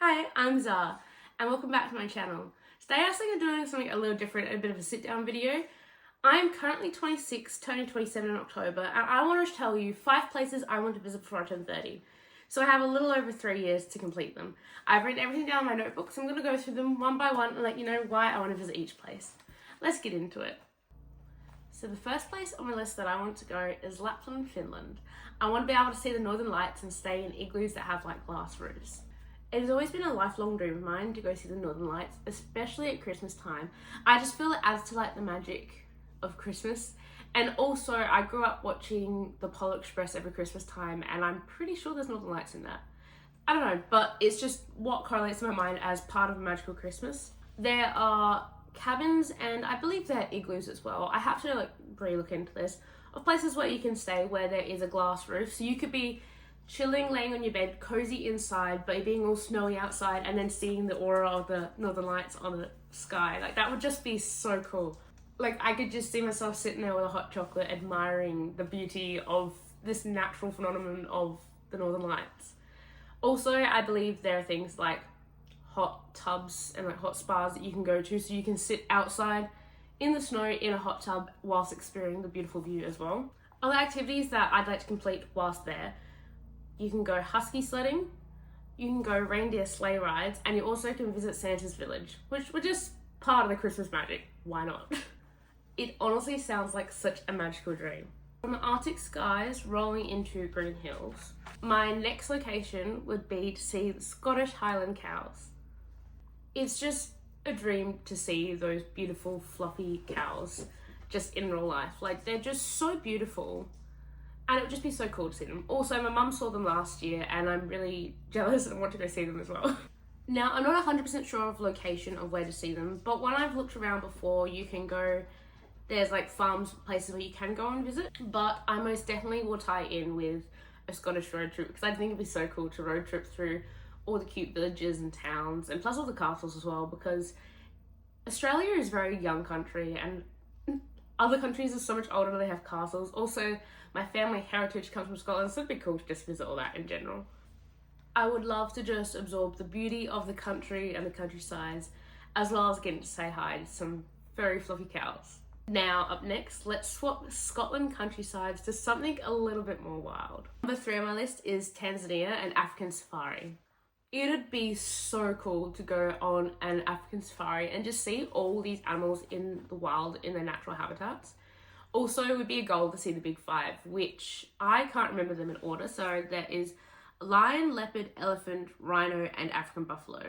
Hi, I'm Zara, and welcome back to my channel. Today I was thinking of doing something a little different, a bit of a sit-down video. I'm currently 26, turning 27 in October, and I want to tell you 5 places I want to visit before I turn 30. So I have a little over 3 years to complete them. I've written everything down in my notebook, so I'm going to go through them one by one and let you know why I want to visit each place. Let's get into it. So the first place on my list that I want to go is Lapland, Finland. I want to be able to see the northern lights and stay in igloos that have like glass roofs. It has always been a lifelong dream of mine to go see the northern lights, especially at Christmas time. I just feel it adds to like the magic of Christmas. And also I grew up watching the Polar Express every Christmas time, and I'm pretty sure there's northern lights in that. I don't know, but it's just what correlates in my mind as part of a magical Christmas. There are cabins, and I believe there are igloos as well. I have to really look into this, of places where you can stay where there is a glass roof, so you could be chilling, laying on your bed, cozy inside, but being all snowy outside, and then seeing the aura of the northern lights on the sky. Like, that would just be so cool. Like, I could just see myself sitting there with a hot chocolate, admiring the beauty of this natural phenomenon of the northern lights. Also, I believe there are things like hot tubs and like hot spas that you can go to, so you can sit outside in the snow in a hot tub whilst experiencing the beautiful view as well. Other activities that I'd like to complete whilst there: you can go husky sledding, you can go reindeer sleigh rides, and you also can visit Santa's village, which were just part of the Christmas magic. Why not? It honestly sounds like such a magical dream. From the Arctic skies rolling into green hills, my next location would be to see the Scottish Highland cows. It's just a dream to see those beautiful fluffy cows just in real life. Like, they're just so beautiful. And it would just be so cool to see them. Also, my mum saw them last year, and I'm really jealous and want to go see them as well. Now, I'm not 100% sure of location of where to see them, but when I've looked around before, you can go, there's like farms, places where you can go and visit, but I most definitely will tie in with a Scottish road trip, because I think it'd be so cool to road trip through all the cute villages and towns, and plus all the castles as well, because Australia is a very young country, and other countries are so much older, they have castles. Also, my family heritage comes from Scotland, so it'd be cool to just visit all that in general. I would love to just absorb the beauty of the country and the countryside, as well as getting to say hi to some very fluffy cows. Now, up next, let's swap Scotland countrysides to something a little bit more wild. Number 3 on my list is Tanzania and African safari. It'd be so cool to go on an African safari and just see all these animals in the wild in their natural habitats. Also, it would be a goal to see the big 5, which I can't remember them in order. So there is lion, leopard, elephant, rhino, and African buffalo.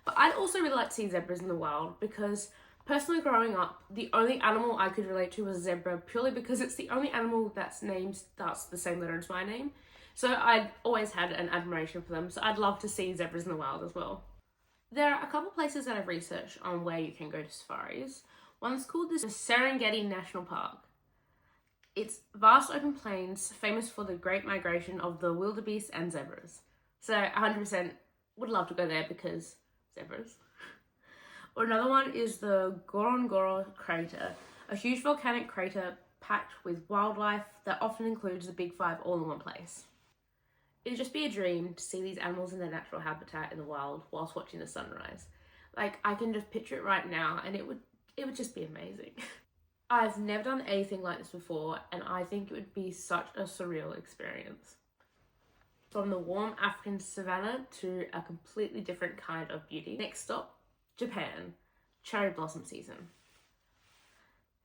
But I'd also really like to see zebras in the wild, because personally growing up, the only animal I could relate to was a zebra, purely because it's the only animal that's named starts the same letter as my name. So I'd always had an admiration for them, so I'd love to see zebras in the wild as well. There are a couple places that I've researched on where you can go to safaris. One's called the Serengeti National Park. It's vast open plains, famous for the great migration of the wildebeest and zebras. So 100% would love to go there because zebras. Or another one is the Ngorongoro crater, a huge volcanic crater packed with wildlife that often includes the big 5 all in one place. It'd just be a dream to see these animals in their natural habitat in the wild whilst watching the sunrise. Like, I can just picture it right now, and it would just be amazing. I've never done anything like this before, and I think it would be such a surreal experience. From the warm African savanna to a completely different kind of beauty. Next stop, Japan. Cherry blossom season.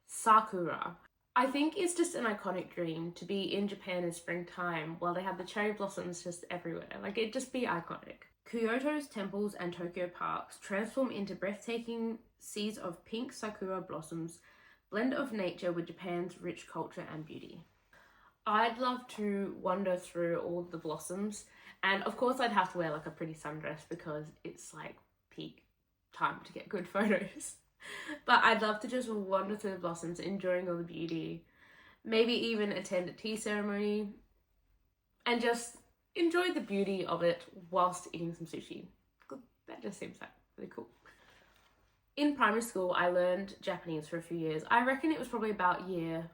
Sakura. I think it's just an iconic dream to be in Japan in springtime while they have the cherry blossoms just everywhere. Like, it'd just be iconic. Kyoto's temples and Tokyo parks transform into breathtaking seas of pink sakura blossoms, blend of nature with Japan's rich culture and beauty. I'd love to wander through all the blossoms, and of course I'd have to wear like a pretty sundress because it's like peak time to get good photos. But I'd love to just wander through the blossoms, enjoying all the beauty, maybe even attend a tea ceremony, and just enjoy the beauty of it whilst eating some sushi. That just seems like really cool. In primary school, I learned Japanese for a few years. I reckon it was probably about year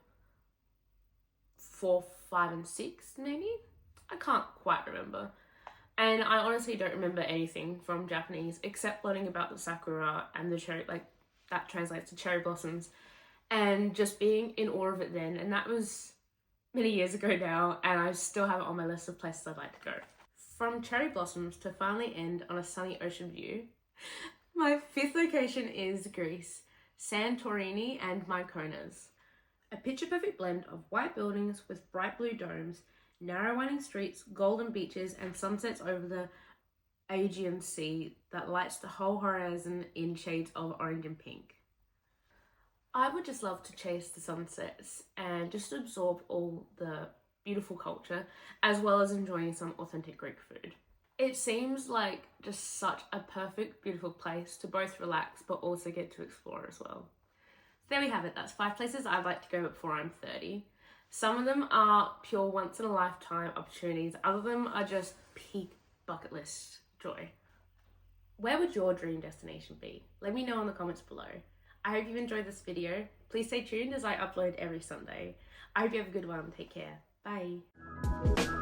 4, 5, and 6, maybe? I can't quite remember. And I honestly don't remember anything from Japanese except learning about the sakura and the cherry, like that translates to cherry blossoms, and just being in awe of it then. And that was many years ago now, and I still have it on my list of places I'd like to go. From cherry blossoms to finally end on a sunny ocean view, my fifth location is Greece, Santorini and Mykonos. A picture-perfect blend of white buildings with bright blue domes, narrow winding streets, golden beaches, and sunsets over the Aegean Sea that lights the whole horizon in shades of orange and pink. I would just love to chase the sunsets and just absorb all the beautiful culture, as well as enjoying some authentic Greek food. It seems like just such a perfect, beautiful place to both relax but also get to explore as well. There we have it. That's 5 places I'd like to go before I'm 30. Some of them are pure once-in-a-lifetime opportunities. Other of them are just peak bucket list joy. Where would your dream destination be? Let me know in the comments below. I hope you've enjoyed this video. Please stay tuned as I upload every Sunday. I hope you have a good one. Take care. Bye.